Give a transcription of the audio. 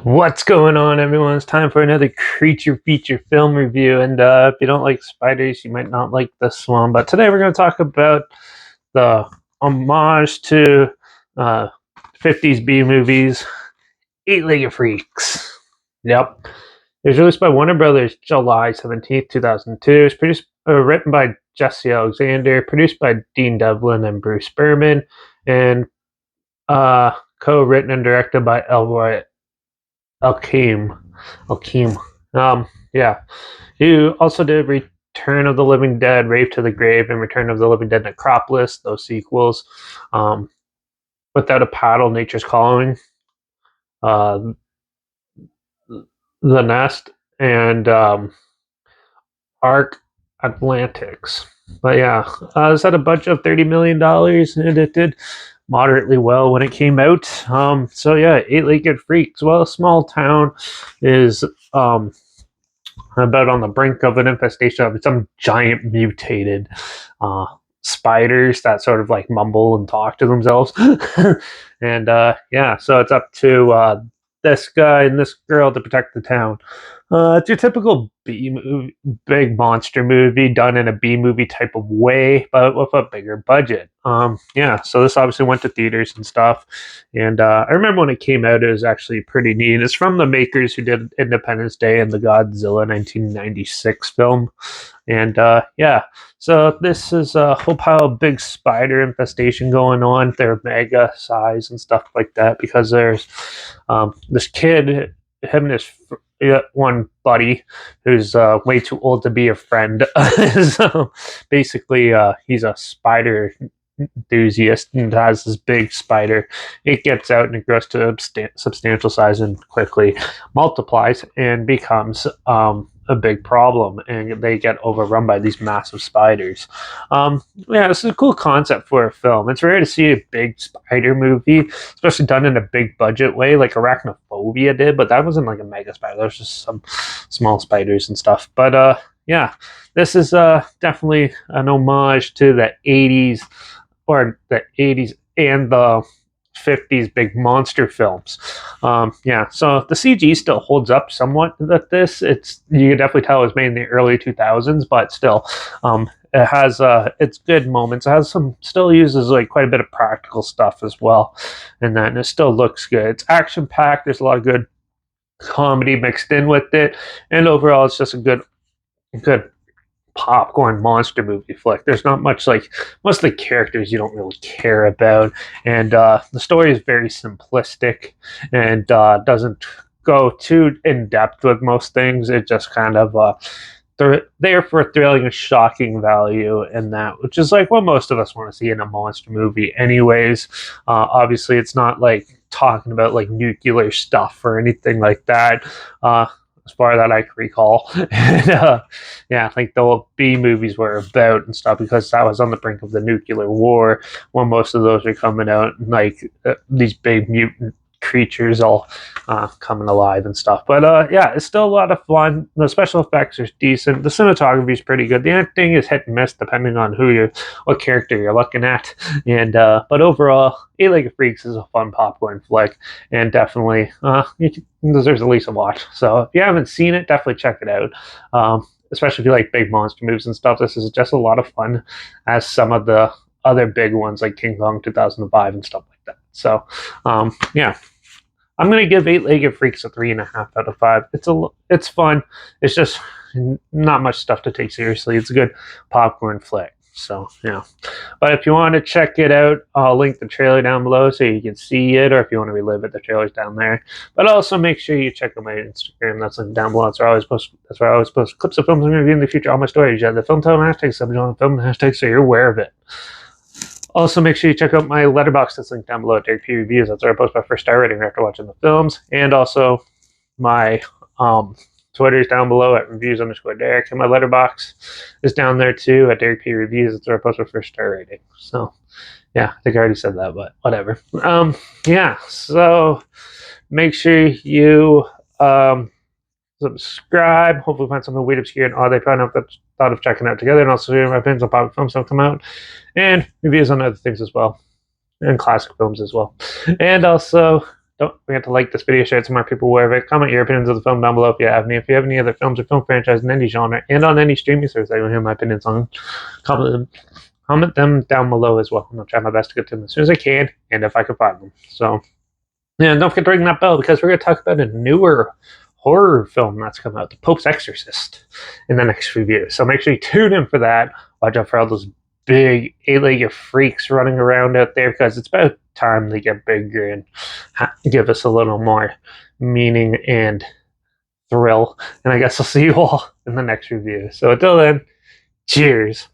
What's going on, everyone? It's time for another creature feature film review. And if you don't like spiders, you might not like this one. But today we're going to talk about the homage to uh, 50s B movies, Eight-Legged Freaks. Yep. It was released by Warner Brothers July 17th, 2002. It was written by Jesse Alexander, produced by Dean Devlin and Bruce Berman, and co-written and directed by Elroy Alkeem. Alkeem. Yeah. He also did Return of the Living Dead, Rave to the Grave, and Return of the Living Dead Necropolis, those sequels. Um, Without a Paddle, Nature's Calling, uh, The Nest, and Arc Atlantics. But yeah, this had a budget of $30 million, and it did moderately well when it came out. So yeah, Eight-Legged Freaks. Well, a small town is about on the brink of an infestation of some giant mutated uh, spiders that sort of like mumble and talk to themselves. And yeah, so it's up to this guy and this girl to protect the town. It's your typical B movie, big monster movie done in a B movie type of way, but with a bigger budget. Yeah, so this obviously went to theaters and stuff. And I remember when it came out, it was actually pretty neat. It's from the makers who did Independence Day and the Godzilla 1996 film. And yeah, so this is a whole pile of big spider infestation going on. They're mega size and stuff like that because there's this kid, him and his one buddy who's way too old to be a friend. So basically, he's a spider enthusiast and has this big spider. It gets out and it grows to a substantial size and quickly multiplies and becomes a big problem, and they get overrun by these massive spiders. Yeah, this is a cool concept for a film. It's rare to see a big spider movie, especially done in a big budget way, like Arachnophobia did, but that wasn't like a mega spider. That was just some small spiders and stuff. But yeah, this is definitely an homage to the 80s or the 80s and the 50s big monster films. Yeah, so the CG still holds up somewhat with this. It's, you can definitely tell it was made in the early 2000s, but still, it has its good moments. It has some, still uses like quite a bit of practical stuff as well, and then it still looks good. It's action packed. There's a lot of good comedy mixed in with it, and overall, it's just a good popcorn monster movie flick. There's not much, like, most of the characters you don't really care about, and the story is very simplistic and doesn't go too in depth with most things. It just kind of there for thrilling and shocking value in that, which is like what most of us want to see in a monster movie, anyways. Obviously, it's not like talking about like nuclear stuff or anything like that. As far as that I can recall. And yeah, like the old B movies were about and stuff, because that was on the brink of the nuclear war when most of those were coming out, and like these big mutant creatures all coming alive and stuff. But yeah, it's still a lot of fun. The special effects are decent. The cinematography is pretty good. The acting is hit and miss depending on what character you're looking at. And but overall, Eight-Legged Freaks is a fun popcorn flick, and definitely it deserves at least a watch. So if you haven't seen it, definitely check it out. Especially if you like big monster movies and stuff, this is just a lot of fun, as some of the other big ones like King Kong 2005 and stuff like that. So yeah, I'm gonna give Eight-Legged Freaks a 3.5 out of 5. It's fun. It's just not much stuff to take seriously. It's a good popcorn flick. So yeah, but if you want to check it out, I'll link the trailer down below so you can see it, or if you want to relive it, the trailer's down there. But also make sure you check out my Instagram. That's linked down below. That's where I always post. That's where I always post clips of films I'm reviewing in the future. All my stories. You have the film title hashtag, subject on the film hashtag, so you're aware of it. Also, make sure you check out my Letterbox that's linked down below at Derek P Reviews. That's where I post my first star rating after watching the films. And also, my Twitter is down below at reviews_Derek. And my Letterbox is down there too at Derek P Reviews. That's where I post my first star rating. So, yeah, I think I already said that, but whatever. Yeah, so make sure you subscribe. Hopefully, find something weird, obscure, and odd they probably not thought of checking out together. And also, share my opinions on popular films that come out, and reviews on other things as well, and classic films as well. And also, don't forget to like this video, share it to more people, wherever. Comment your opinions of the film down below if you have any. If you have any other films or film franchise in any genre and on any streaming service I want to hear my opinions on, comment them down below as well. And I'll try my best to get to them as soon as I can and if I can find them. So, yeah, don't forget to ring that bell because we're going to talk about a newer horror film that's come out, The Pope's Exorcist, in the next review. So make sure you tune in for that. Watch out for all those big eight-legged freaks running around out there because it's about time they get bigger and give us a little more meaning and thrill. And I guess I'll see you all in the next review. So until then, cheers.